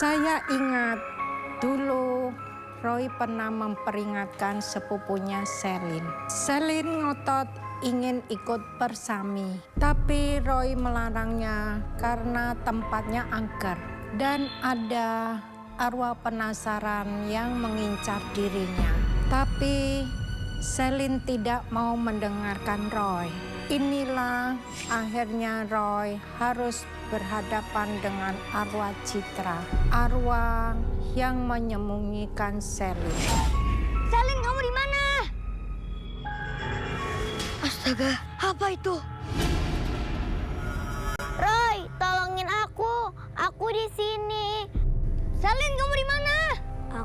Saya ingat dulu Roy pernah memperingatkan sepupunya Selin. Selin ngotot ingin ikut bersami, tapi Roy melarangnya karena tempatnya angker dan ada arwah penasaran yang mengincar dirinya. Tapi Selin tidak mau mendengarkan Roy. Inilah akhirnya Roy harus berhadapan dengan arwah Citra, arwah yang menyembunyikan Selin. Selin, kamu di mana? Astaga, apa itu? Roy, tolongin aku. Aku di sini. Selin, kamu di mana?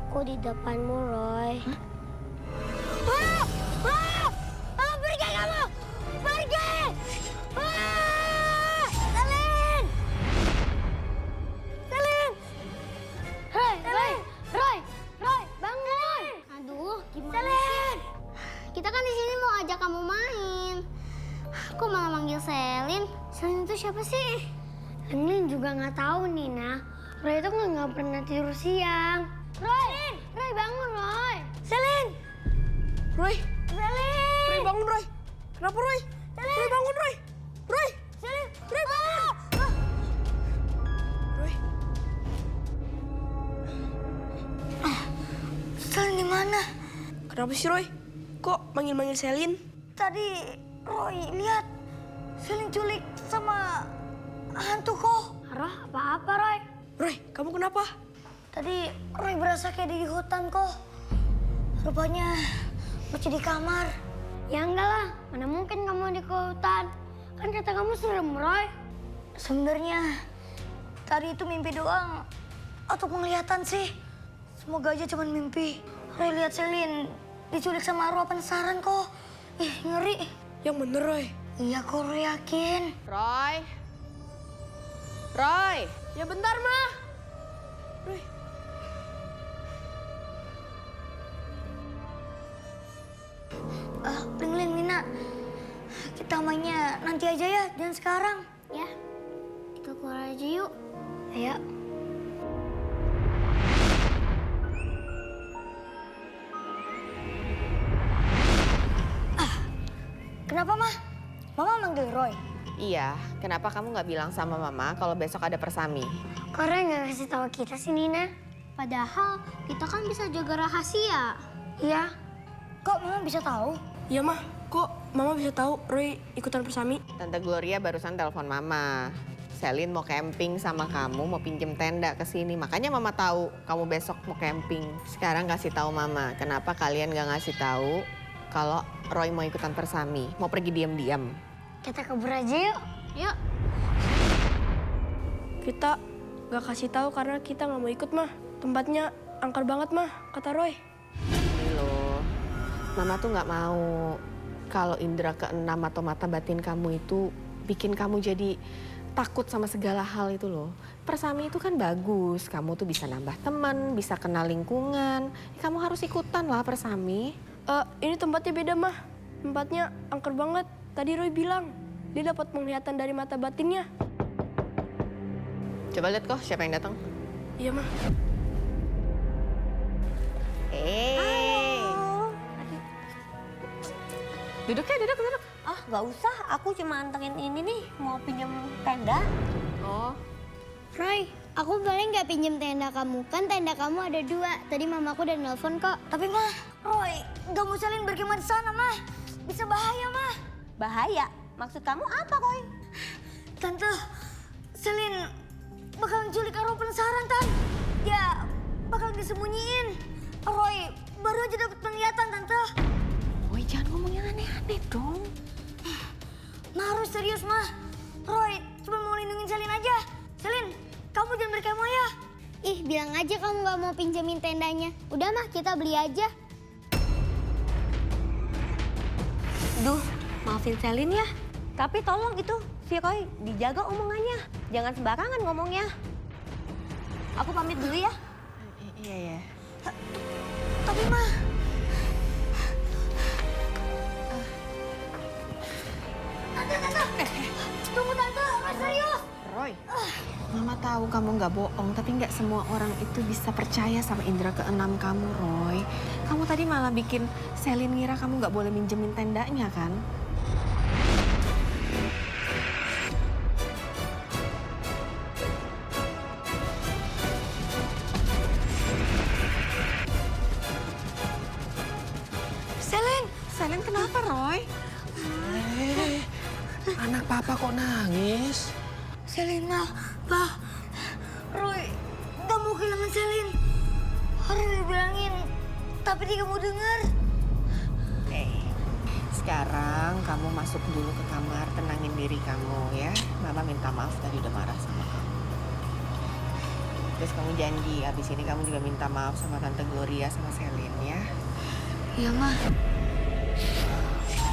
Aku di depanmu, Roy. Ah! Ah! Ah, pergi kamu! Pergi! Ah! Selin! Selin! Roy, bangun! Aduh, gimana Selin? Kita kan di sini mau ajak kamu main. Kok malah manggil Selin? Selin itu siapa sih? Selin juga nggak tahu, Nina. Roy itu nggak pernah tidur siang. Roy bangun, Roy. Selin! Roy! Selin! Roy bangun, Roy! Kenapa, Roy? Selin! Roy bangun, Roy! Roy! Selin! Roy bangun! Roy! Selin di mana? Kenapa sih, Roy? Kok manggil-manggil Selin? Tadi Roy lihat Selin culik sama hantu kok. Roh, apa-apa, Roy? Roy, kamu kenapa? Tadi Roy berasa kayak di hutan kok. Rupanya masih di kamar. Ya enggak lah, mana mungkin kamu di hutan. Kan kata kamu serem, Roy. Sebenarnya tadi itu mimpi doang atau penglihatan sih. Semoga aja cuma mimpi. Roy lihat Selin diculik sama arwah penasaran kok. Ih, ngeri. Yang bener, Roy. Iya kok, Roy yakin. Roy? Roy? Ya bentar, Mah. Roy. Lin, Nina. Kita mainnya nanti aja ya, jangan sekarang. Ya, kita keluar aja yuk. Ayo. Kenapa, Mah? Mama manggil Roy. Iya, kenapa kamu nggak bilang sama Mama kalau besok ada persami? Karena nggak kasih tahu kita sih, Nina. Padahal kita kan bisa jaga rahasia. Iya. Kok Mama bisa tahu? Iya, Mah. Kok Mama bisa tahu Roy ikutan persami? Tante Gloria barusan telepon Mama. Selin mau camping sama kamu, mau pinjem tenda ke sini. Makanya Mama tahu kamu besok mau camping. Sekarang kasih tahu Mama, kenapa kalian nggak ngasih tahu kalau Roy mau ikutan persami, mau pergi diam-diam. Kita kabur aja yuk. Yuk. Kita nggak kasih tahu karena kita nggak mau ikut, Mah. Tempatnya angker banget, Mah, kata Roy. Ini loh, Mama tuh nggak mau kalau indera keenam atau mata batin kamu itu bikin kamu jadi takut sama segala hal itu loh. Persami itu kan bagus, kamu tuh bisa nambah teman, bisa kenal lingkungan. Kamu harus ikutan lah persami. Ini tempatnya beda, Mah. Tempatnya angker banget. Tadi Roy bilang, dia dapat penglihatan dari mata batinnya. Coba lihat kok siapa yang datang. Iya, Mah. Duduk ya, duduk. Ah, nggak usah. Aku cuma antengin ini nih, mau pinjam tenda. Oh, Roy, aku boleh nggak pinjem tenda kamu? Kan tenda kamu ada 2. Tadi mamaku udah nelpon kok. Tapi Mah, Roy, nggak mau Selin berkemah di sana, Mah. Bisa bahaya, Mah. Bahaya. Maksud kamu apa, Roy? Tante, Selin bakal menculik arwah penasaran, Tan. Ya, bakal disembunyiin. Roy baru aja dapat penglihatan, Tante. Woi jangan ngomong yang aneh-aneh dong. Mah harus serius, Mah. Roy cuma mau lindungin Selin aja. Selin, kamu jangan berkemah ya. Ih, bilang aja kamu nggak mau pinjemin tendanya. Udah, Mah, kita beli aja. Duh, maafin Selin ya. Tapi tolong itu, si Roy dijaga omongannya. Jangan sembarangan ngomongnya. Aku pamit dulu ya. Iya. Tapi, Mah. Tante. Tunggu, Tante. Roy serius. Roy, Mama tahu kamu kamu nggak bohong, tapi nggak semua orang itu bisa percaya sama indera keenam kamu, Roy. Kamu tadi malah bikin Selin ngira kamu nggak boleh minjemin tendanya, kan? Selin kenapa, Roy? Anak papa kok nangis? Selina, Pak, Roy gak mau kehilangan Selin. Roy dibilangin, tapi dia gak mau dengar. Sekarang kamu masuk dulu ke kamar, tenangin diri kamu ya. Mama minta maaf tadi udah marah sama kamu. Terus kamu janji, abis ini kamu juga minta maaf sama Tante Gloria sama Selin ya. Iya, Ma.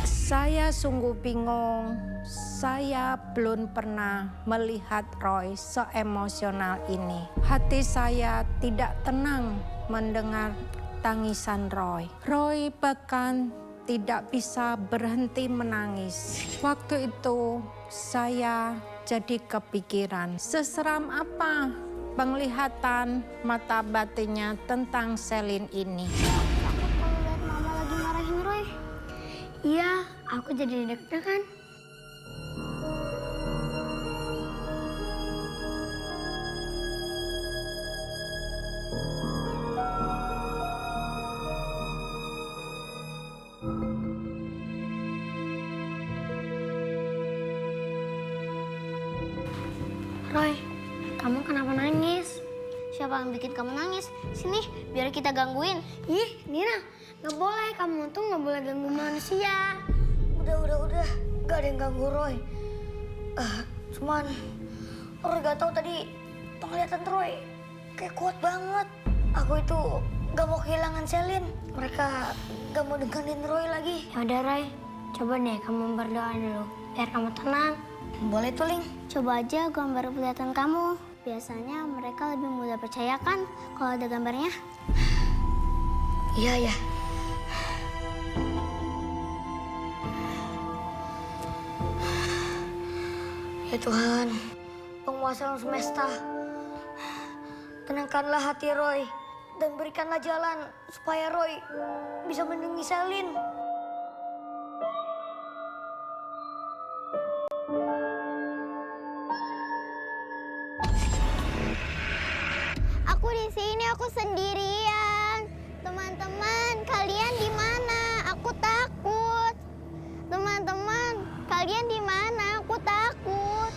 Saya sungguh bingung. Saya belum pernah melihat Roy seemosional ini. Hati saya tidak tenang mendengar tangisan Roy. Roy bahkan tidak bisa berhenti menangis. Waktu itu saya jadi kepikiran, seseram apa penglihatan mata batinnya tentang Selin ini. Takut kalau lihat Mama lagi marahin Roy. Iya, aku jadi deg-degan. Roy, kamu kenapa nangis? Siapa yang bikin kamu nangis? Sini, biar kita gangguin. Ih, Nina, nggak boleh. Kamu tuh nggak boleh ganggu manusia. Udah. Gak ada yang ganggu Roy. Cuman, Roy gak tahu tadi penglihatan Roy kayak kuat banget. Aku itu gak mau kehilangan Selin. Mereka gak mau dengerin Roy lagi. Yaudah Roy, coba deh kamu berdoa dulu. Biar kamu tenang. Boleh tuh, Ling. Coba aja gambar penglihatan kamu. Biasanya mereka lebih mudah percaya kan kalau ada gambarnya. Iya. Ya Tuhan, penguasa alam semesta, tenangkanlah hati Roy dan berikanlah jalan supaya Roy bisa melindungi Selin. Aku di sini, aku sendirian. Teman-teman, kalian di mana? Aku takut. Teman-teman, kalian di mana? Aku takut.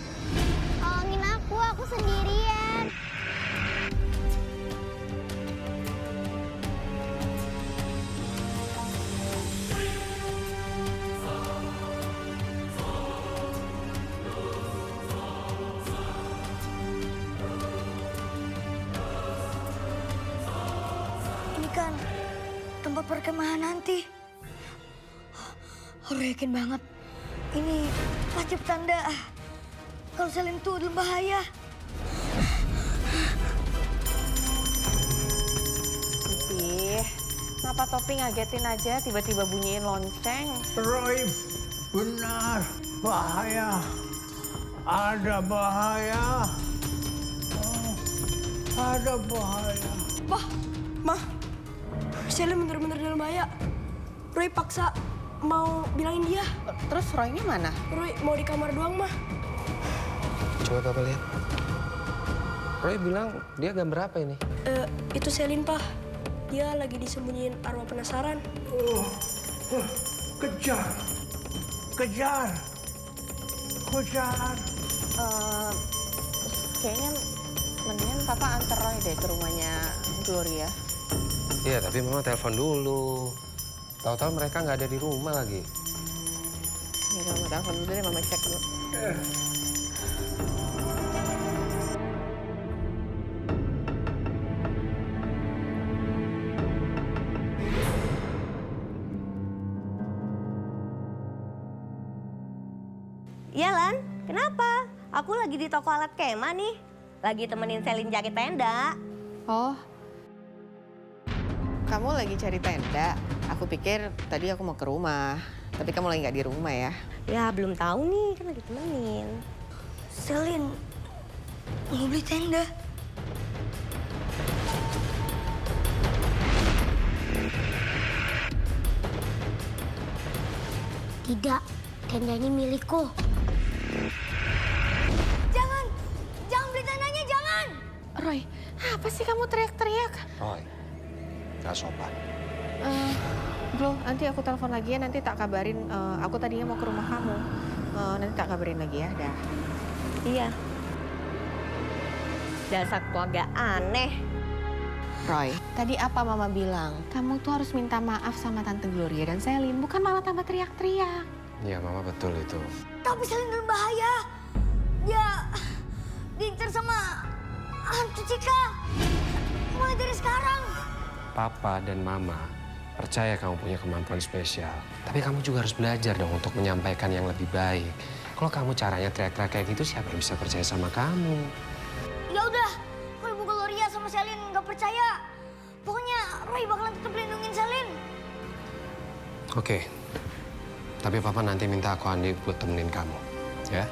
Tolongin aku sendirian. Ini kan tempat perkemahan nanti. Roy yakin banget ini pasti petanda kalau Selin itu dalam bahaya. Pipih, kenapa Topi ngagetin aja tiba-tiba bunyiin lonceng? Roy, benar. Bahaya. Ada bahaya. Oh, ada bahaya. Mah, Selin bener-bener dalam bahaya. Roy paksa mau bilangin dia. Terus Roy-nya mana? Roy mau di kamar doang, Mah. Coba Papa lihat. Roy bilang dia gambar apa ini? Itu Selin, Pak. Dia lagi disembunyiin arwah penasaran. Kejar. Kayaknya mendingan Papa antar Roy deh ke rumahnya Gloria. Iya, tapi Mama telepon dulu. Tahu-tahu mereka nggak ada di rumah lagi. Ya, Mama telepon dulu deh, Mama cek dulu. Iya, Lan. Kenapa? Aku lagi di toko alat kema nih. Lagi temenin Selin cari tenda. Oh, kamu lagi cari tenda? Aku pikir tadi aku mau ke rumah. Tapi kamu lagi nggak di rumah ya? Ya, belum tahu nih. Kan lagi temenin. Selin mau beli tenda. Tidak, tenda ini milikku. Jangan beli tendanya, jangan! Roy, apa sih kamu teriak-teriak? Roy, gak sopan. Bro, nanti aku telepon lagi ya, nanti tak kabarin. Aku tadinya mau ke rumah kamu. Nanti tak kabarin lagi ya, dah. Iya. Dasar keluarga aneh. Roy, tadi apa Mama bilang? Kamu tuh harus minta maaf sama Tante Gloria dan Selin, bukan malah tambah teriak-teriak. Iya, Mama betul itu. Tapi Selin dalam bahaya. Dia diincar sama hantu Cika. Mulai dari sekarang. Papa dan Mama percaya kamu punya kemampuan spesial. Tapi kamu juga harus belajar dong untuk menyampaikan yang lebih baik. Kalau kamu caranya teriak-teriak kayak gitu, siapa yang bisa percaya sama kamu? Ya udah, kalau Bu Gloria sama Selin nggak percaya, pokoknya Roy bakalan tetap lindungin Selin. Oke. Tapi Papa nanti minta aku Andi buat temenin kamu, ya?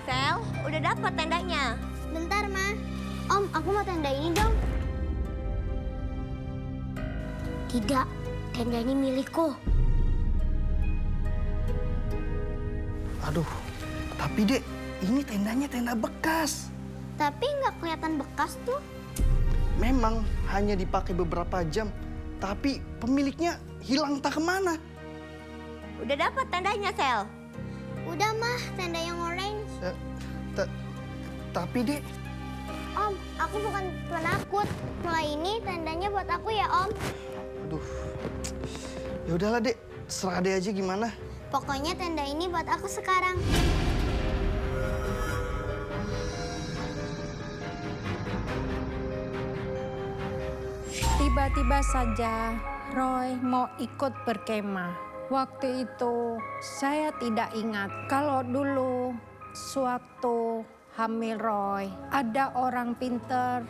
Sel, udah dapat tendanya. Bentar, Ma. Om, aku mau tenda ini dong. Tidak, tenda ini milikku. Aduh, tapi Dek, ini tendanya tenda bekas. Tapi nggak kelihatan bekas tuh. Memang hanya dipakai beberapa jam, tapi pemiliknya hilang entah kemana. Udah dapat tendanya, Sel. Udah, Mah, tenda yang orange. Tapi Dek, Om, aku bukan penakut. Mulai ini tendanya buat aku ya, Om. aduh. Ya udahlah Dek, serah Dek aja gimana. Pokoknya tenda ini buat aku sekarang. Tiba-tiba saja Roy mau ikut berkemah. Waktu itu saya tidak ingat kalau dulu sewaktu hamil Roy, ada orang pinter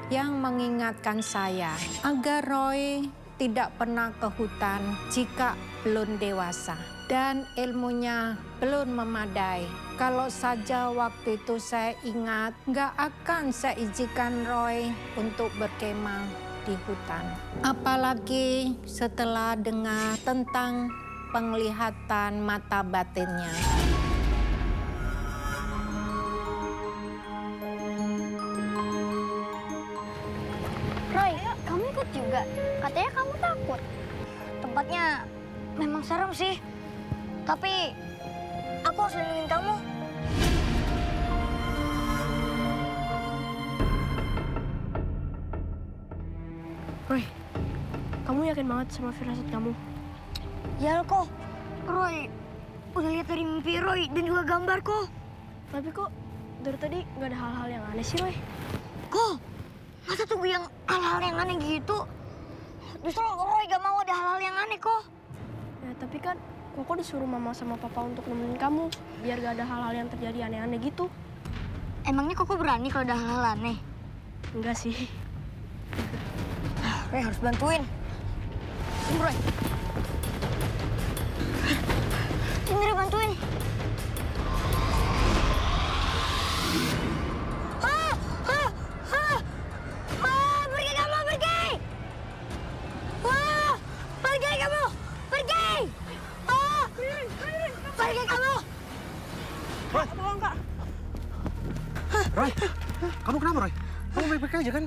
yang mengingatkan saya agar Roy tidak pernah ke hutan jika belum dewasa dan ilmunya belum memadai. Kalau saja waktu itu saya ingat, nggak akan saya izinkan Roy untuk berkemah di hutan. Apalagi setelah dengar tentang penglihatan mata batinnya. Roy, kamu ikut juga? Katanya kamu takut. Tempatnya memang serem sih. Tapi aku harus lindungin kamu. Roy, kamu yakin banget sama firasat kamu? Ya kok, Roy udah lihat dari mimpi Roy dan juga gambar kok. Tapi kok dari tadi nggak ada hal-hal yang aneh sih, Roy? Kok, masa tunggu yang hal-hal yang aneh gitu? Justru Roy gak mau ada hal-hal yang aneh kok. Ya, tapi kan Koko disuruh Mama sama Papa untuk nemenin kamu, biar gak ada hal-hal yang terjadi aneh-aneh gitu. Emangnya Koko berani kalau ada hal-hal aneh? Enggak sih. Roy harus bantuin. Sini Roy. Sini Roy bantuin. Pergi kamu, pergi! Pergi kamu, pergi! Pergi kamu! Roy, kamu kenapa Roy? Kamu baik-baik aja kan?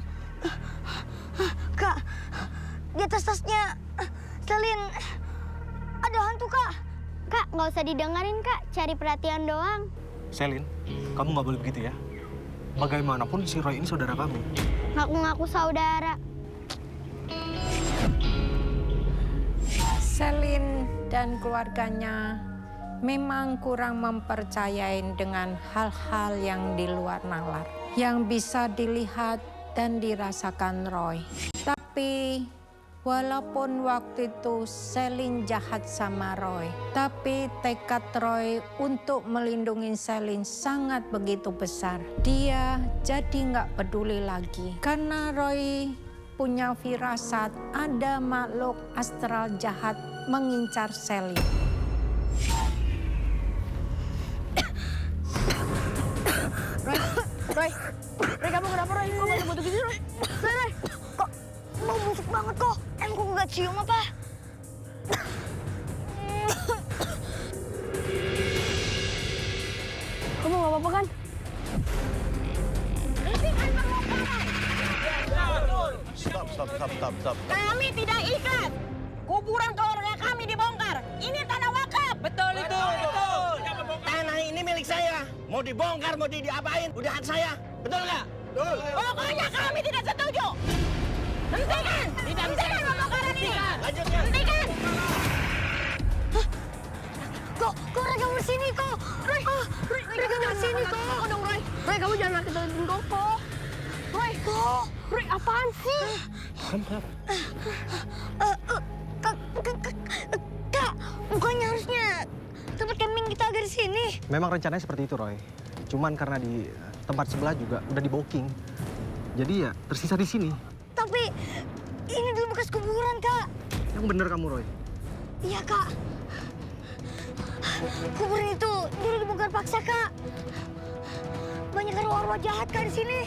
Kak, di atas tasnya Selin ada hantu, Kak. Kak, nggak usah didengerin, Kak. Cari perhatian doang. Selin, kamu nggak boleh begitu ya. Bagaimanapun si Roy ini saudara kamu. Ngaku-ngaku saudara. Selin dan keluarganya memang kurang mempercayai dengan hal-hal yang di luar nalar, yang bisa dilihat dan dirasakan Roy. Tapi walaupun waktu itu Selin jahat sama Roy, tapi tekad Roy untuk melindungi Selin sangat begitu besar. Dia jadi nggak peduli lagi karena Roy punya firasat ada makhluk astral jahat mengincar Selin. Roy, kamu kenapa Roy? Kok batuk-batuk gitu Roy? Roy, kok mau busuk banget kok? Emang kok gak nggak cium apa? Kamu nggak apa-apa kan? Stop. Kami tidak ikat. Kuburan keluarga kami dibongkar. Ini tanah wakaf. Betul itu, betul. Tanah ini milik saya. Mau dibongkar, mau diapain, udah hak saya. Betul nggak? Betul. Pokoknya kami tidak setuju. Hentikan! Hentikan pembongkaran ini! Lanjutkan. Hentikan! Kok Roy kamu sini kok? Roy kamu sini kok? Dong, Roy. Roy, kamu jangan nakutin Koko. Roy, Roy, apaan sih? Kak, bukannya harusnya tempat camping kita ada di sini. Memang rencananya seperti itu, Roy. Cuman karena di tempat sebelah juga udah di booking. Jadi ya tersisa di sini. Tapi ini dulu bekas kuburan, Kak. Yang bener kamu, Roy. Iya, Kak. Kuburan itu dulu dibongkar paksa, Kak. Banyak arwah-arwah jahat, Kak, di sini.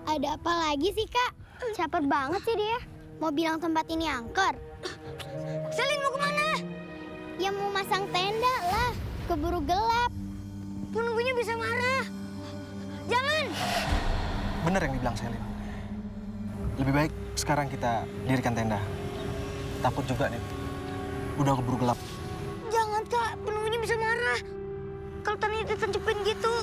Ada apa lagi sih, Kak? Caper banget sih dia. Mau bilang tempat ini angker. Selin mau kemana? Ya mau masang tenda lah. Keburu gelap. Penunggunya bisa marah. Jangan! Bener yang dibilang Selin. Lebih baik sekarang kita dirikan tenda. Takut juga nih. Udah keburu gelap. Jangan, Kak. Penunggunya bisa marah. Kalau tanahnya ditancapin gitu.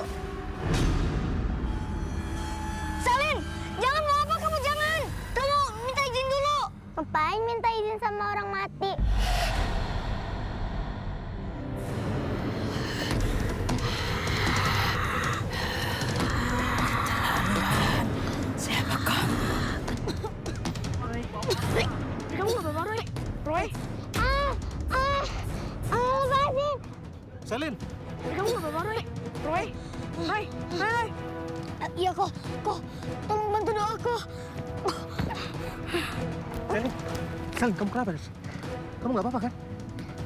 Selin! Jangan, mau apa kamu? Jangan! Kamu minta izin dulu. Ngapain minta izin sama orang mati? Kamu nggak apa-apa, Roy? Roy, Lepasin! Selin! kamu nggak apa-apa, Roy? Roy, Roy, Roy. Iya, kok. Tolong bantu doaku. Selin, kamu kenapa? Kamu nggak apa-apa kan?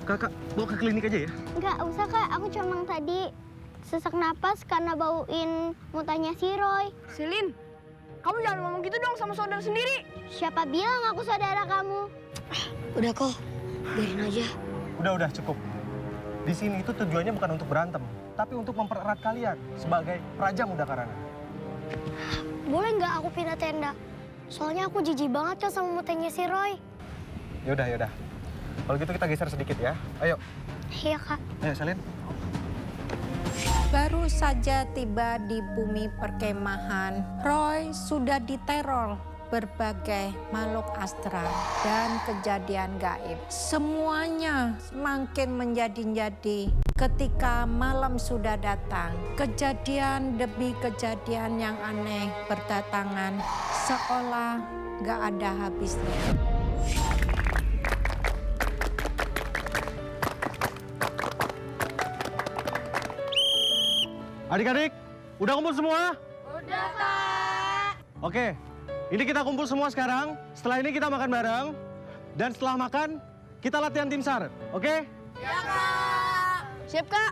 Kakak bawa ke klinik aja ya? Nggak usah, Kak. Aku cuma tadi sesak napas karena bauin mutanya si Roy. Selin, kamu jangan ngomong gitu dong sama saudara sendiri. Siapa bilang aku saudara kamu? Udah, kok. Biarin aja. Udah, cukup. Di sini itu tujuannya bukan untuk berantem, tapi untuk mempererat kalian sebagai Praja Muda Karana. Boleh nggak aku pindah tenda? Soalnya aku jijik banget kan sama mutanya si Roy. Yaudah. Kalau gitu kita geser sedikit ya. Ayo. Iya, Kak. Ayo, Selin. Baru saja tiba di bumi perkemahan, Roy sudah diteror berbagai makhluk astral dan kejadian gaib. Semuanya semakin menjadi-jadi ketika malam sudah datang. Kejadian demi kejadian yang aneh berdatangan seolah gak ada habisnya. Adik-adik, udah kumpul semua? Udah, Kak. Oke, ini kita kumpul semua sekarang. Setelah ini kita makan bareng. Dan setelah makan, kita latihan tim SAR, oke? Ya, Kak. Siap, Kak.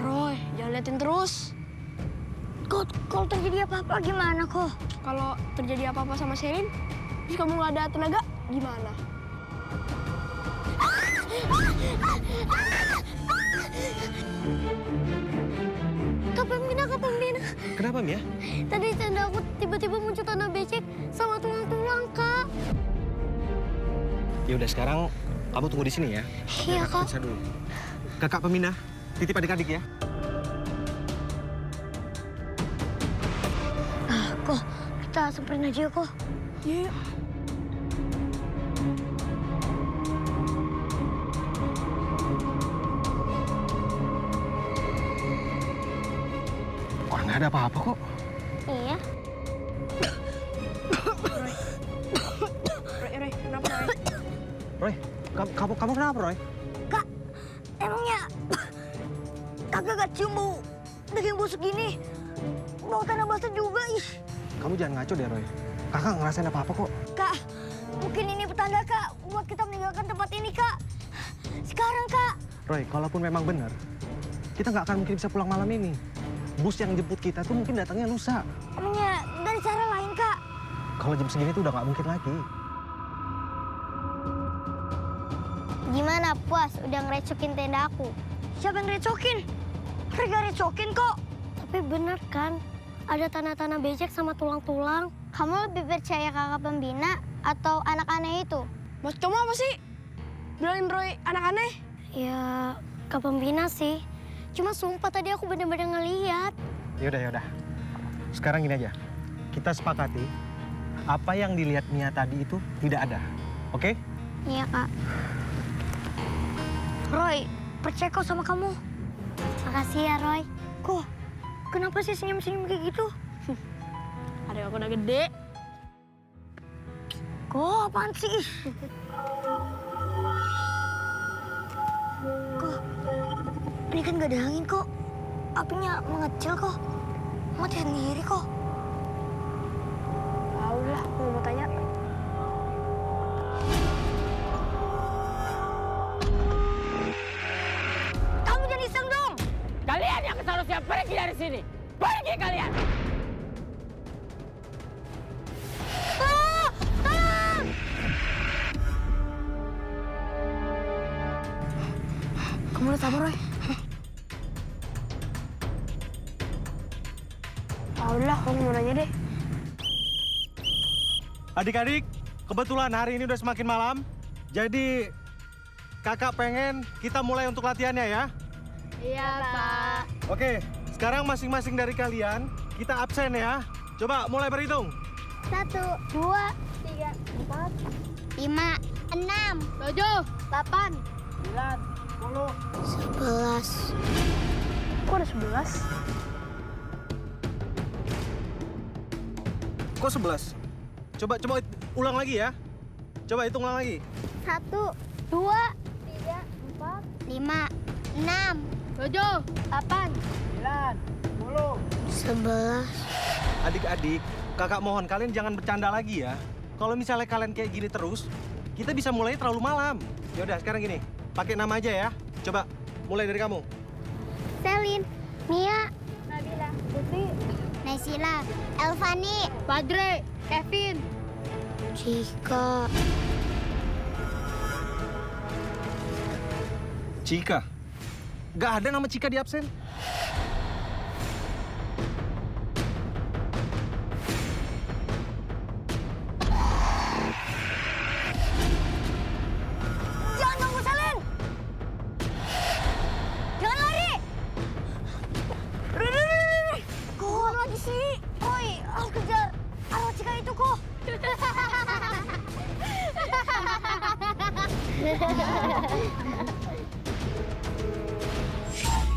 Roy, jangan liatin terus. Kalau terjadi apa-apa gimana, kok? Kalau terjadi apa-apa sama Selin, terus kamu nggak ada tenaga, gimana? Kak Pembina. Kenapa, Mia? Tadi tenda aku tiba-tiba muncul tanah becek sama tulang-tulang, Kak. Ya udah, sekarang kamu tunggu di sini ya. Iya, Kak. Periksa dulu. Kakak Pemina, titip adik-adik ya. Kok, kita samperin aja ya, kok. Iya. Wah, nggak ada apa-apa kok. Iya. Roy, kenapa, Roy? Roy, kamu kenapa, Roy? Kak, emangnya kakak gak cium bau daging busuk gini? Bau tanah basah juga, ih. Kamu jangan ngaco deh, Roy. Kakak nggak ngerasain apa-apa kok. Kak, mungkin ini petanda, Kak, buat kita meninggalkan tempat ini, Kak. Sekarang, Kak. Roy, kalaupun memang benar, kita nggak akan mungkin bisa pulang malam ini. bus yang jemput kita tuh mungkin datangnya lusa. Emangnya dari cara lain, Kak? Kalau jam segini tuh udah nggak mungkin lagi. Gimana, puas? Udah ngerecokin tenda aku? Siapa yang recokin? Roy gak recokin kok. Tapi bener kan, ada tanah-tanah becek sama tulang-tulang. Kamu lebih percaya kakak pembina atau anak aneh itu? Maksud kamu apa sih? Bilangin Roy anak aneh? Ya, Kak Pembina sih. Cuma sumpah tadi aku bener-bener ngeliat. Yaudah. Sekarang gini aja. Kita sepakati, apa yang dilihat Mia tadi itu tidak ada. Oke? Iya, Kak. Roy, percaya kok sama kamu. Makasih ya, Roy. Kok, kenapa sih senyum-senyum kayak gitu? Ada aku udah gede. Kok, apaan sih? Kok, ini kan gak ada angin kok. Apinya mengecil kok. Mati sendiri kok. Udah, aku mau tanya. Kamu jadi iseng dong. Kalian yang seharusnya pergi dari sini. Pergi kalian. Kamu udah sabar, Roy? Udah, aku mau nanya deh. Adik-adik, kebetulan hari ini udah semakin malam. Jadi kakak pengen kita mulai untuk latihannya ya. Iya, Pak. Oke, sekarang masing-masing dari kalian kita absen ya. Coba mulai berhitung. 1, 2, 3, 4, 5, 6, 7, 8, 11. Kok ada 11? Kok 11? Coba ulang lagi ya. Coba hitung ulang lagi. 1, 2, 3, 4, 5, 6, 7, 8, 11. Adik-adik, kakak mohon kalian jangan bercanda lagi ya. Kalau misalnya kalian kayak gini terus, kita bisa mulainya terlalu malam. Ya udah, sekarang gini, pakai nama aja ya. Coba mulai dari kamu. Selin, Mia, Nabila, Putri, Naisila, Elvani, Padre, Kevin, Cika. Cika. Gak ada nama Cika di absen. Jangan ganggu Selin! Jangan lari! Kok lagi sih? Oi, aku kejar. Arwah Cika itu kok.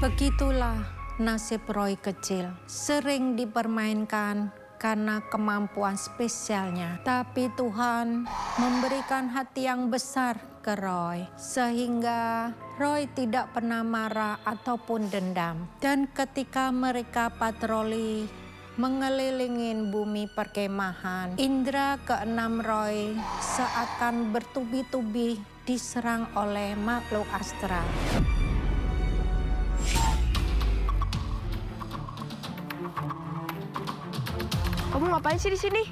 Begitulah nasib Roy kecil. Sering dipermainkan karena kemampuan spesialnya. Tapi Tuhan memberikan hati yang besar ke Roy. Sehingga Roy tidak pernah marah ataupun dendam. Dan ketika mereka patroli mengelilingin bumi perkemahan, indera keenam Roy seakan bertubi-tubi diserang oleh makhluk astral. Kamu ngapain sih di sini?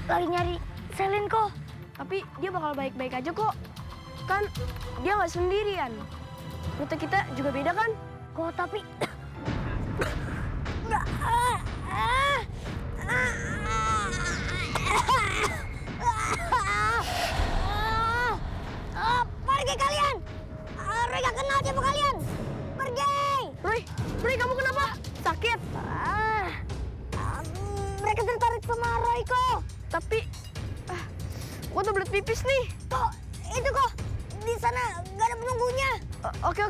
Lagi nyari Selin kok. Tapi dia bakal baik-baik aja kok. Kan dia nggak sendirian. Rute kita juga beda kan? Kok tapi... Nggak... Pergi kalian! Roy gak kenal siapa kalian! Pergi! Roy, kamu kenapa? Sakit? Mereka tertarik sama Roy kok. Tapi, gua tuh belet pipis nih. Kok, itu kok. Di sana gak ada penunggunya. Oke.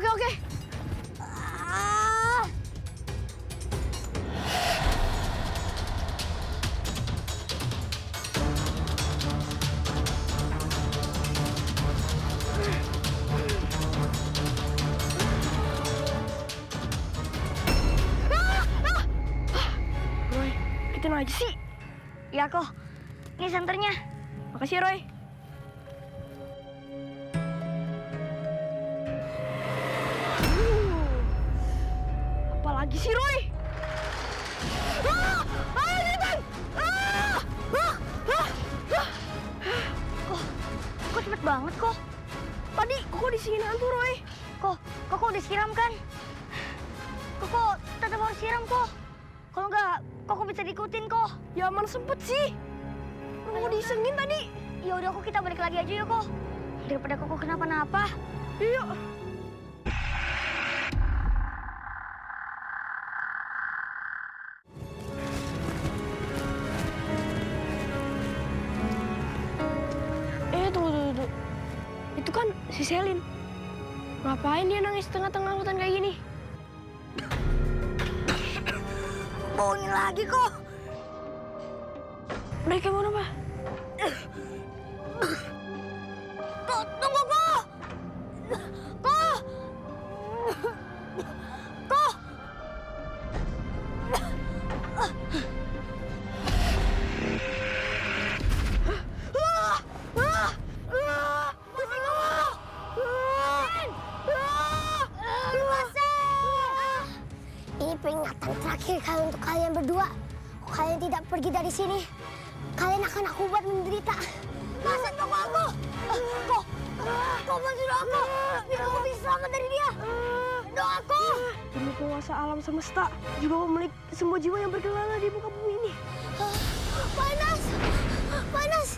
Roy, kita aja sih. Ya kok, ini senternya. Makasih Roy. lagi sih, Roy? Kok cepet banget kok? Tadi kok disini hantu, Roy? Kok disiram kan? Kok tetap harus siram kok? Kalau enggak, kok bisa diikutin kok? Ya mana sempet sih? Mau disengin tadi. Ya udah kok kita balik lagi aja ya kok. Daripada kok kenapa-napa. Iya. Tunggu. Itu kan si Selin. Ngapain dia nangis tengah-tengah hutan kayak gini? Baunya lagi kok. Mereka mau apa? Tunggu kok. Ini peringatan terakhir kalian untuk kalian berdua. Kalau kalian tidak pergi dari sini, kalian akan aku buat menderita. Masa tunggu aku? Kau bantu aku, biar aku bisa selamat dari dia. Doaku. Demi penguasa alam semesta, juga pemilik semua jiwa yang berkelana di muka bumi ini. Panas.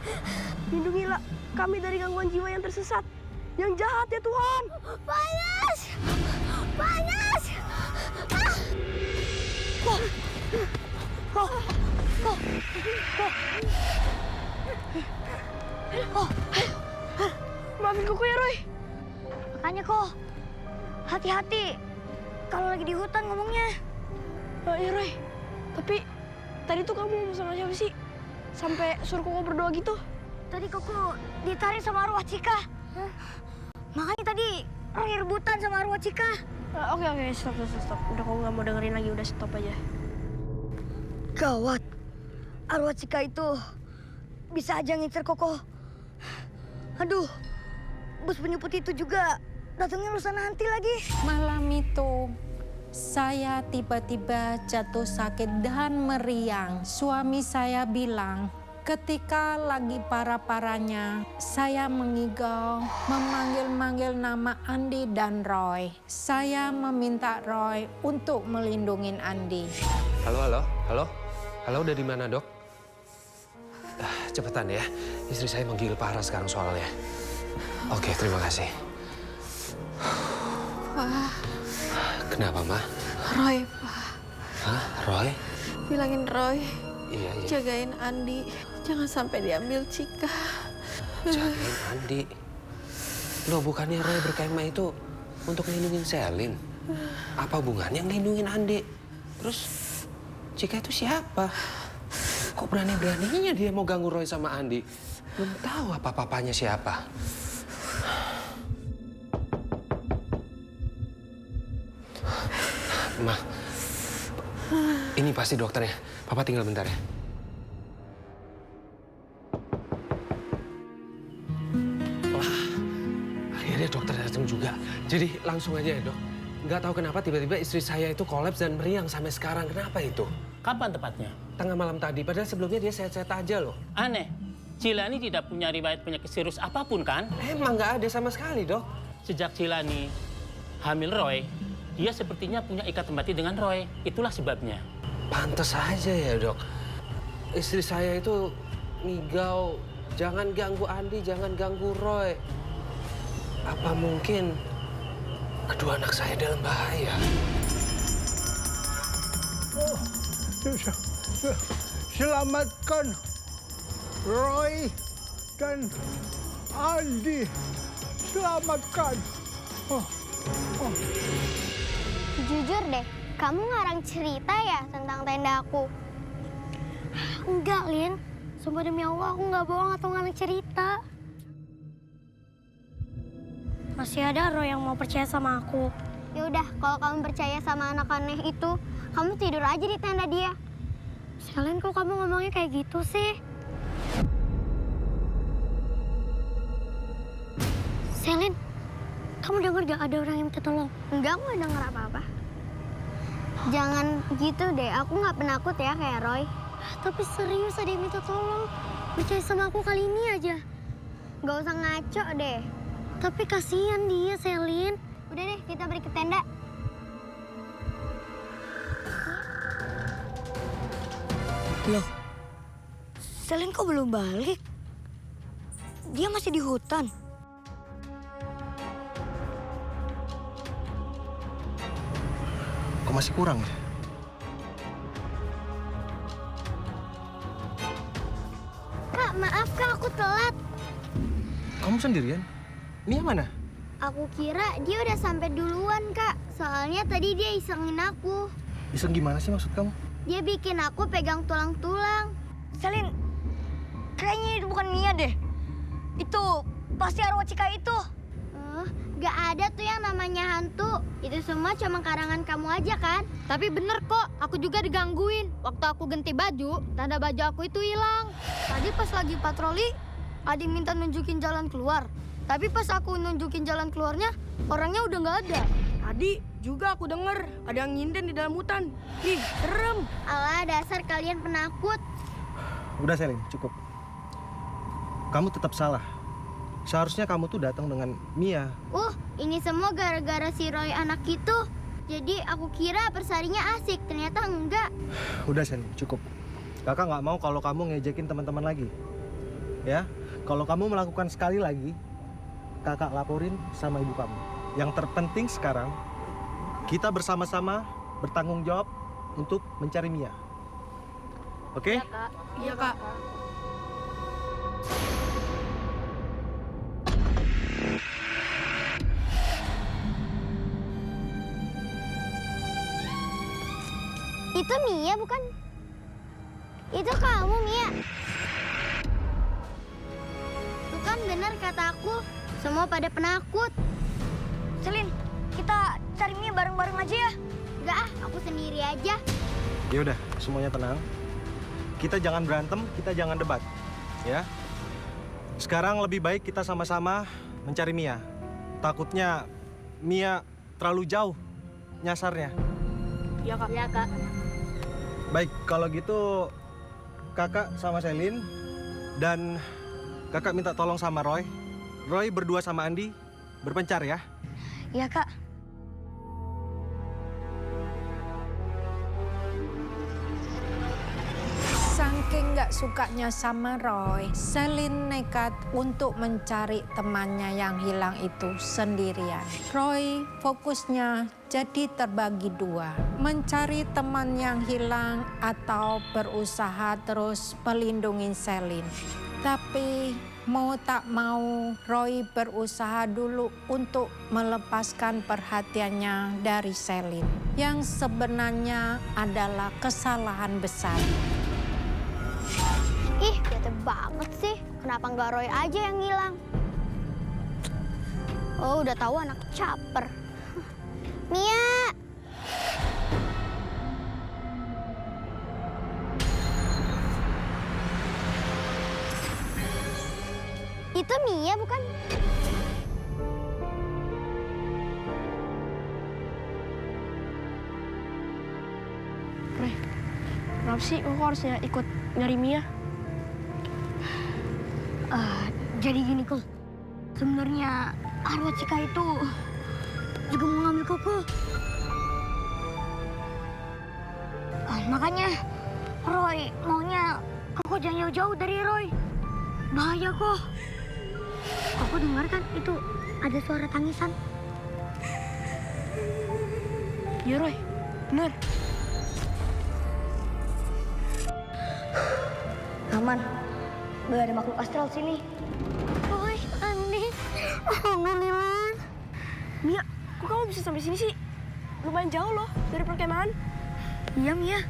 Lindungilah kami dari gangguan jiwa yang tersesat, yang jahat ya Tuhan. Panas. Maafin Koko ya, Roy. Makanya kok, hati-hati kalau lagi di hutan ngomongnya. Iya, Roy. Tapi tadi tuh kamu ngomong sama siapa sih? Sampai suruh Koko berdoa gitu? Tadi Koko ditarik sama arwah Cika. Makanya tadi Roy rebutan sama arwah Cika. Oke, stop. Udah Koko nggak mau dengerin lagi, udah stop aja. Gawat, arwah Cika itu bisa aja ngincer Koko. Aduh, bos penyuput itu juga datangnya lusa nanti lagi. Malam itu saya tiba-tiba jatuh sakit dan meriang. Suami saya bilang ketika lagi parah-parahnya saya mengigau, memanggil-manggil nama Andi dan Roy. Saya meminta Roy untuk melindungi Andi. Halo, udah di mana, Dok? Cepetan ya, istri saya menggigil parah sekarang soalnya. Oke, terima kasih. Pak. Kenapa, Ma? Roy, Pak. Hah, Roy? Bilangin Roy, Iya. jagain Andi. Jangan sampai diambil Cika. Jagain Andi. Loh, bukannya Roy berkemah itu untuk ngelindungin Selin? Apa hubungannya ngelindungin Andi? Terus Cika itu siapa? Kok berani-beraninya dia mau ganggu Roy sama Andi? Belum tahu apa-apanya siapa. Ma, ini pasti dokternya. Papa tinggal bentar ya. Wah, akhirnya dokter datang juga. Jadi langsung aja ya, Dok. Nggak tahu kenapa tiba-tiba istri saya itu kolaps dan meriang sampai sekarang. Kenapa itu? Kapan tepatnya? Tengah malam tadi, padahal sebelumnya dia sehat-sehat aja loh. Aneh, Cilani tidak punya riwayat penyakit serius apapun kan? Emang nggak ada sama sekali, Dok. Sejak Cilani hamil Roy, dia sepertinya punya ikatan batin dengan Roy. Itulah sebabnya. Pantes aja ya, Dok. Istri saya itu ngigau, jangan ganggu Andi, jangan ganggu Roy. Apa mungkin kedua anak saya dalam bahaya? Selamatkan Roy dan Andi. Selamatkan. Jujur deh, kamu ngarang cerita ya tentang tenda aku? Enggak, Lin. Sumpah demi Allah, aku nggak bohong atau ngarang cerita. Masih ada Roy yang mau percaya sama aku. Ya udah, kalau kamu percaya sama anak aneh itu, kamu tidur aja di tenda dia. Selin, kok kamu ngomongnya kayak gitu sih? Selin, kamu dengar gak ada orang yang minta tolong? Enggak, aku nggak denger apa-apa. Jangan gitu deh, aku nggak penakut ya kayak Roy. Tapi serius ada yang minta tolong. Percaya sama aku kali ini aja. Nggak usah ngaco deh. Tapi kasihan dia, Selin. Udah deh, kita balik ke tenda. Loh, Selin kok belum balik? Dia masih di hutan. Kok masih kurang ya? Kak, maaf Kak, aku telat. Kamu sendirian? Mia mana? Aku kira dia udah sampai duluan, Kak. Soalnya tadi dia isengin aku. Iseng gimana sih maksud kamu? Dia bikin aku pegang tulang-tulang. Selin, kayaknya itu bukan Mia deh. Itu pasti arwah Cika itu. Gak ada tuh yang namanya hantu. Itu semua cuma karangan kamu aja kan? Tapi bener kok, aku juga digangguin. Waktu aku ganti baju, tanda baju aku itu hilang. Tadi pas lagi patroli, ada yang minta nunjukin jalan keluar. Tapi pas aku nunjukin jalan keluarnya, orangnya udah nggak ada. Tadi juga aku denger ada yang nyinden di dalam hutan. Ih, serem. Alah, dasar kalian penakut. Udah Selin, cukup. Kamu tetap salah. Seharusnya kamu tuh datang dengan Mia. Ini semua gara-gara si Roy anak itu. Jadi aku kira persarinya asik, ternyata enggak. Udah Selin, cukup. Kakak nggak mau kalau kamu ngejekin teman-teman lagi. Ya, kalau kamu melakukan sekali lagi, kakak laporin sama ibu kamu. Yang terpenting sekarang, kita bersama-sama bertanggung jawab untuk mencari Mia. Oke? Iya, Kak. Iya, Kak. Itu Mia bukan? Itu kamu, Mia. Tuh kan benar kata aku, semua pada penakut. Selin, kita cari Mia bareng-bareng aja ya. Enggak aku sendiri aja. Ya udah, semuanya tenang. Kita jangan berantem, kita jangan debat, ya. Sekarang lebih baik kita sama-sama mencari Mia. Takutnya Mia terlalu jauh nyasarnya. Iya, Kak. Iya, Kak. Baik, kalau gitu kakak sama Selin dan kakak minta tolong sama Roy. Roy berdua sama Andi berpencar ya. Iya, Kak. Saking nggak sukanya sama Roy, Selin nekat untuk mencari temannya yang hilang itu sendirian. Roy fokusnya jadi terbagi dua, mencari teman yang hilang atau berusaha terus melindungi Selin. Tapi mau tak mau, Roy berusaha dulu untuk melepaskan perhatiannya dari Selin, yang sebenarnya adalah kesalahan besar. Ih, bete banget sih. Kenapa nggak Roy aja yang hilang? Oh, udah tahu anak caper. Mia! Itu Mia bukan? Roy, kenapa sih kok harusnya ikut nyari Mia? Jadi gini, Kol. Sebenarnya arwah Cika itu juga mau ngambil Koko. Makanya Roy maunya Koko jangan jauh-jauh dari Roy. Bahaya kok. Koko dengar kan itu ada suara tangisan. Iya, Roy. Bener. Aman. Gak ada makhluk astral sini. Roy, Andi. Alhamdulillah. Mia, kok kamu bisa sampai sini sih? Lumayan jauh loh dari perkemahan. Iya, Mia.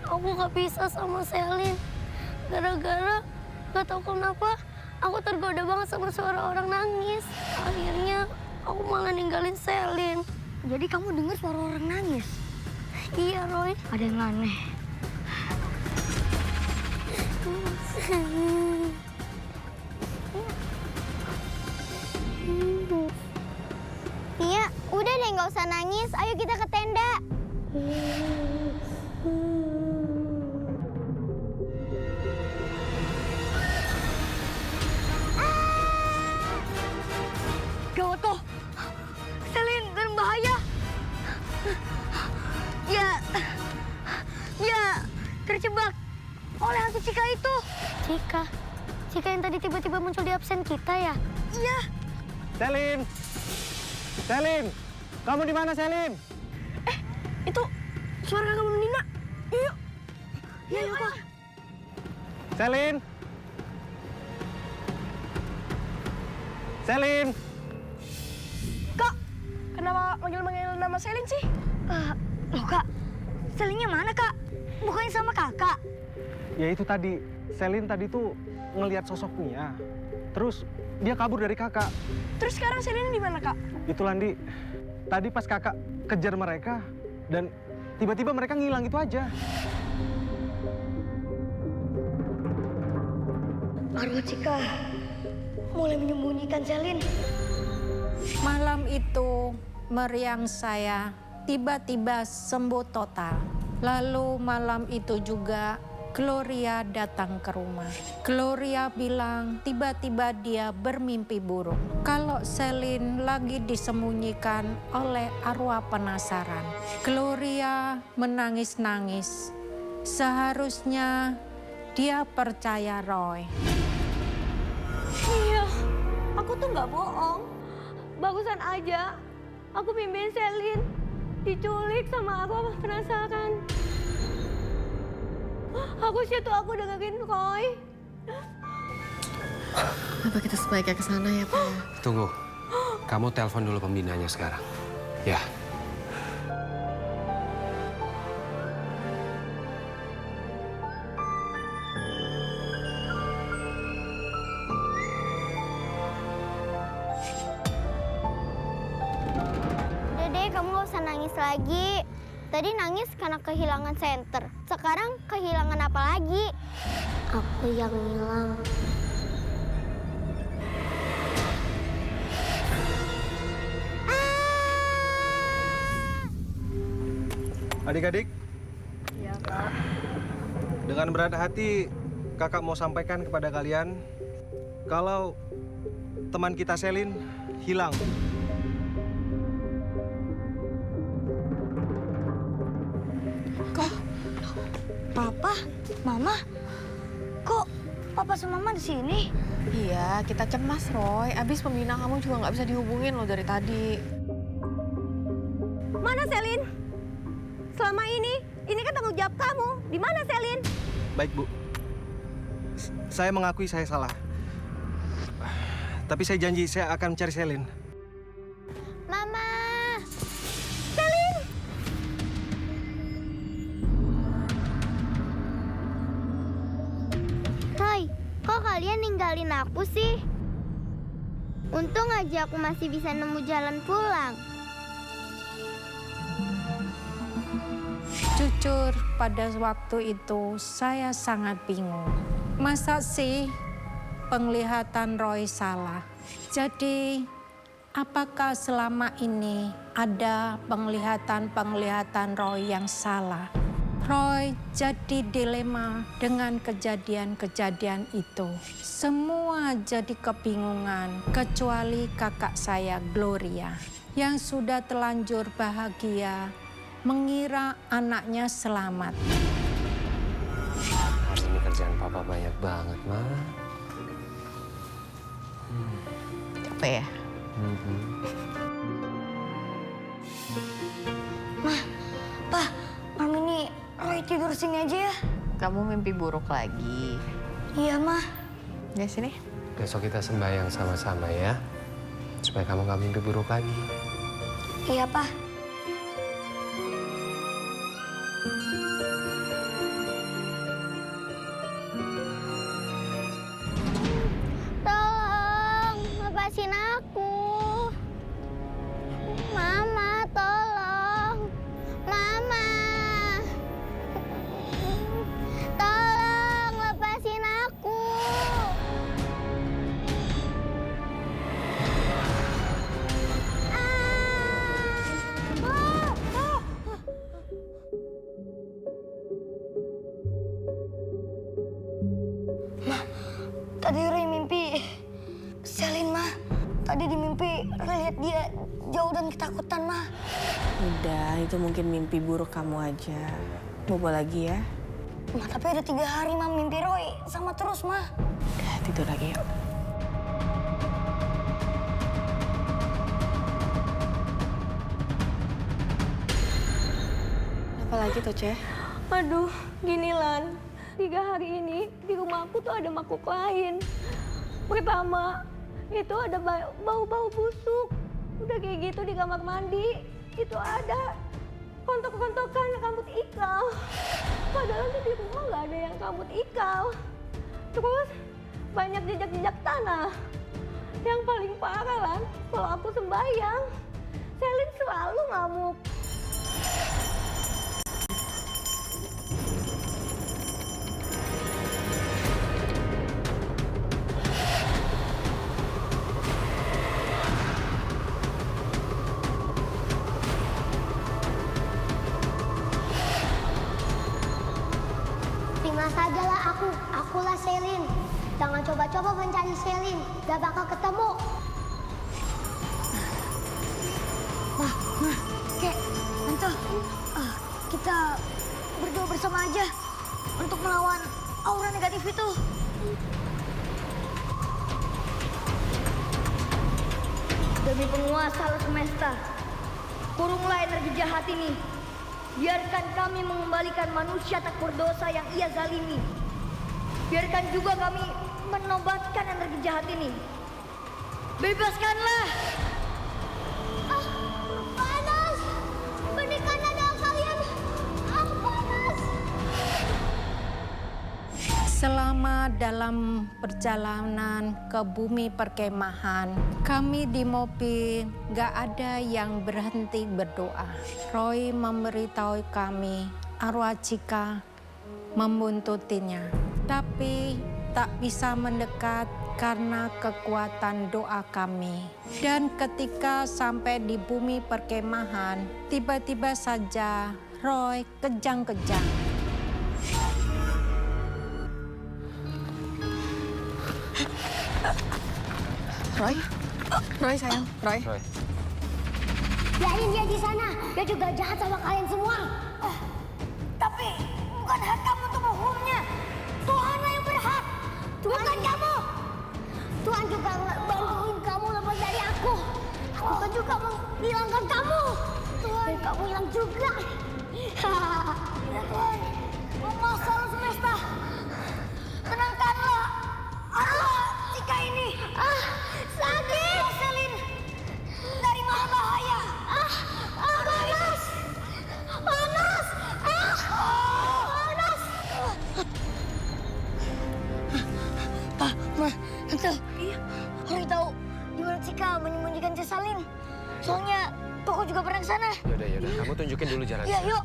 Aku gak bisa sama Selin. Gara-gara gak tahu kenapa aku tergoda banget sama suara orang nangis. Akhirnya aku malah ninggalin Selin. Jadi kamu dengar suara orang nangis? Iya, Roy. Ada yang aneh. Mia, udah deh nggak usah nangis. Ayo kita ke tenda. yang tadi tiba-tiba muncul di absen kita ya? Iya. Selin! Selin! Kamu di mana, Selin? Itu suara kakak Nina. Yuk. Iya, Kak. Selin! Selin! Kak, kenapa manggil-manggil nama Selin sih? Loh, Kak. Selinnya mana, Kak? Bukannya sama Kakak? Ya itu tadi, Selin tadi tuh ngelihat sosoknya. Terus dia kabur dari kakak. Terus sekarang Selin di mana, Kak? Itu Landi, tadi pas kakak kejar mereka dan tiba-tiba mereka ngilang gitu aja. Arwah Cika mulai menyembunyikan Selin. Malam itu meriang saya tiba-tiba sembuh total. Lalu malam itu juga Gloria datang ke rumah. Gloria bilang tiba-tiba dia bermimpi buruk. Kalau Selin lagi disembunyikan oleh arwah penasaran. Gloria menangis-nangis. Seharusnya dia percaya Roy. Iya, aku tuh nggak bohong. Bagusan aja, aku mimpiin Selin diculik sama arwah penasaran. Aku situ aku dengerin Roy. Apa kita sebaiknya ke sana ya, Pak? Tunggu. Kamu telepon dulu pembinanya sekarang. Ya. Dede, kamu gak usah nangis lagi. Tadi nangis karena kehilangan senter. Sekarang kehilangan apa lagi? Aku yang hilang. Adik-adik. Iya, Kak. Dengan berat hati, kakak mau sampaikan kepada kalian kalau teman kita Selin hilang. Papa, Mama, kok Papa sama Mama di sini? Iya, kita cemas, Roy. Abis pembina kamu juga nggak bisa dihubungin loh dari tadi. Mana Selin? Selama ini kan tanggung jawab kamu. Di mana Selin? Baik, Bu. Saya mengakui saya salah. Tapi saya janji saya akan mencari Selin. Mama! Selin! Roy, kok kalian ninggalin aku sih? Untung aja aku masih bisa nemu jalan pulang. Jujur, pada waktu itu saya sangat bingung. Masa sih penglihatan Roy salah? Jadi, apakah selama ini ada penglihatan Roy yang salah? Roy jadi dilema dengan kejadian-kejadian itu. Semua jadi kebingungan, kecuali kakak saya Gloria yang sudah terlanjur bahagia mengira anaknya selamat. Hari ini kerjaan papa banyak banget, Ma. Capek ya? Pa, malam ini Roy tidur sini aja ya. Kamu mimpi buruk lagi. Iya, Ma. Ya, sini. Besok kita sembahyang sama-sama ya. Supaya kamu nggak mimpi buruk lagi. Iya, Pa. Tolong, lepasin aku. Mama, tolong. Mama. Tolong, lepasin aku. Tadi Roy mimpi Selin, Ma. Tadi di mimpi Roy lihat dia jauh dan ketakutan, Ma. Udah, itu mungkin mimpi buruk kamu aja. Bobo lagi ya. Ma, tapi udah 3 hari, Ma, mimpi Roy sama terus, Ma. Udah, tidur lagi yuk. Apa lagi tuh, Ceh? Aduh, gini Lan. 3 hari ini di rumah aku tuh ada makhluk lain. Pertama, itu ada bau-bau busuk. Udah kayak gitu di kamar mandi, itu ada kontok-kontokan rambut ikal. Padahal di rumah nggak ada yang rambut ikal. Terus banyak jejak-jejak tanah. Yang paling parah Lan, kalau aku sembahyang, Selin selalu ngamuk. Terima sajalah akulah Selin. Jangan coba-coba mencari Selin, gak bakal ketemu. Kek, Tante, kita berdoa bersama aja untuk melawan aura negatif itu. Demi penguasa alam semesta, kurunglah energi jahat ini. Biarkan kami mengembalikan manusia tak berdosa yang ia zalimi. Biarkan juga kami menobatkan energi jahat ini. Bebaskanlah! Panas! Berikan nada kalian! Panas! Selama dalam perjalanan ke bumi perkemahan, kami di mobil gak ada yang berhenti berdoa. Roy memberitahu kami arwah Cika membuntutinya, tapi tak bisa mendekat karena kekuatan doa kami. Dan ketika sampai di bumi perkemahan, tiba-tiba saja Roy kejang-kejang. Roy sayang, Roy. Biarin dia di sana, dia juga jahat sama kalian semua. Tapi bukan hak kamu untuk menghukumnya. Tuhanlah yang berhak, bukan kamu. Tuhan juga bantuin kamu lepas dari aku. Aku kan juga menghilangkan kamu. Tuhan, dan kamu hilang juga. Ya Tuhan, penguasa alam semesta, tenangkanlah arwah Cika ini. Sakit, Selin. Dari mana bahaya? Panas, panas, panas. Tante, Roy tahu di mana Cika menyembunyikan Selin. Soalnya Koko juga pernah ke sana. Yaudah. Kamu tunjukin dulu jalannya. Ya, yuk.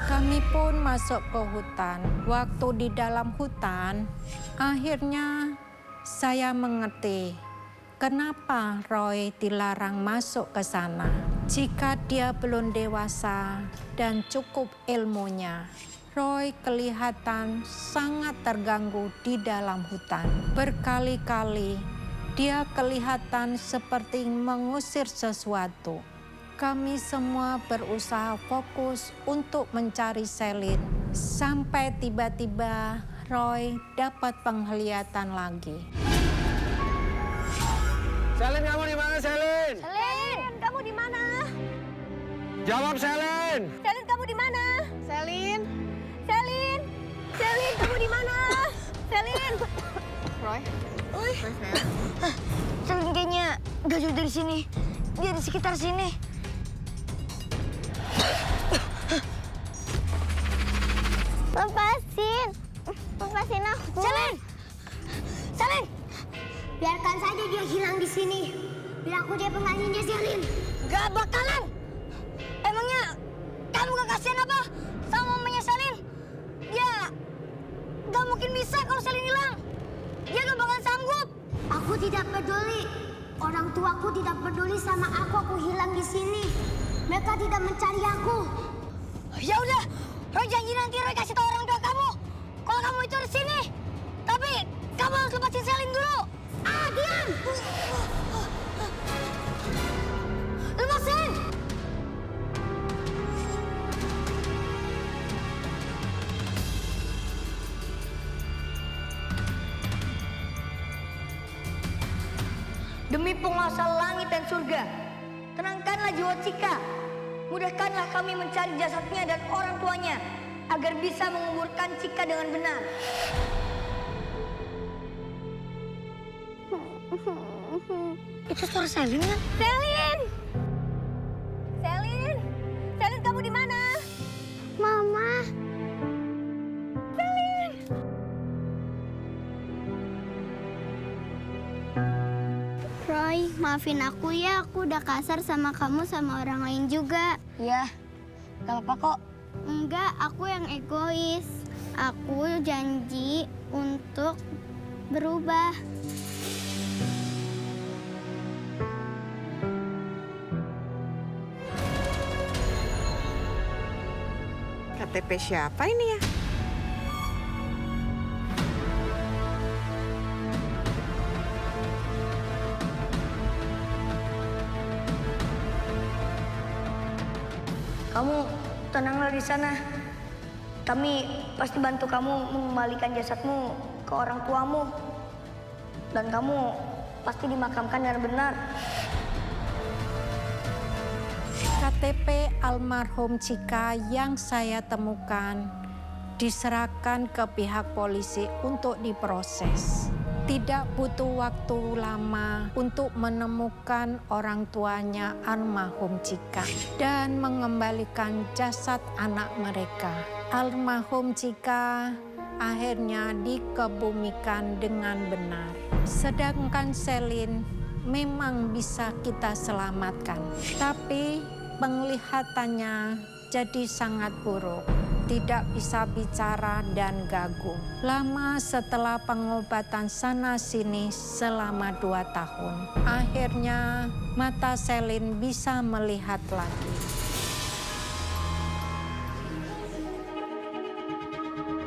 Kami pun masuk ke hutan. Waktu di dalam hutan, akhirnya saya mengerti kenapa Roy dilarang masuk ke sana. Jika dia belum dewasa dan cukup ilmunya, Roy kelihatan sangat terganggu di dalam hutan. Berkali-kali dia kelihatan seperti mengusir sesuatu. Kami semua berusaha fokus untuk mencari Selin. Sampai tiba-tiba Roy dapat penglihatan lagi. Selin, kamu di mana, Selin? Selin, kamu di mana? Jawab, Selin! Selin, kamu di mana? Selin. Selin, Selin, kamu di mana? Selin. Roy. Roy sayang. Selin kayaknya gak jauh dari sini. Dia di sekitar sini. Lepasin aku. Selin! Biarkan saja dia hilang di sini. Biar aku dia penggantinya Selin. Gak bakalan. Emangnya kamu gak kasihan apa sama mamanya Selin? Ya, gak mungkin bisa kalau Selin hilang. Dia gak bakalan sanggup. Aku tidak peduli. Orang tuaku tidak peduli sama aku hilang di sini. Mereka tidak mencari aku. Ya udah, Roy janji nanti Roy kasih tahu orang tua kamu kalau kamu itu di sini. Tapi kamu harus lepasin Selin dulu. Diam! Lepasin! penguasa langit dan surga, tenangkanlah jiwa Cika. Mudahkanlah kami mencari jasadnya dan orang tuanya agar bisa menguburkan Cika dengan benar. Itu suara Selin kan? Selin! Selin! Selin, kamu di mana? Mama. Selin! Roy, maafin aku ya, aku udah kasar sama kamu sama orang lain juga. Iya, gak apa-apa kok. Enggak, aku yang egois. Aku janji untuk berubah. KTP siapa ini ya? Kamu tenanglah di sana. Kami pasti bantu kamu mengembalikan jasadmu ke orang tuamu. Dan kamu pasti dimakamkan dengan benar. KTP almarhum Cika yang saya temukan diserahkan ke pihak polisi untuk diproses. Tidak butuh waktu lama untuk menemukan orang tuanya almarhum Cika dan mengembalikan jasad anak mereka. Almarhum Cika akhirnya dikebumikan dengan benar. Sedangkan Selin memang bisa kita selamatkan, tapi penglihatannya jadi sangat buruk. Tidak bisa bicara dan gagu. Lama setelah pengobatan sana-sini selama 2 tahun, akhirnya mata Selin bisa melihat lagi.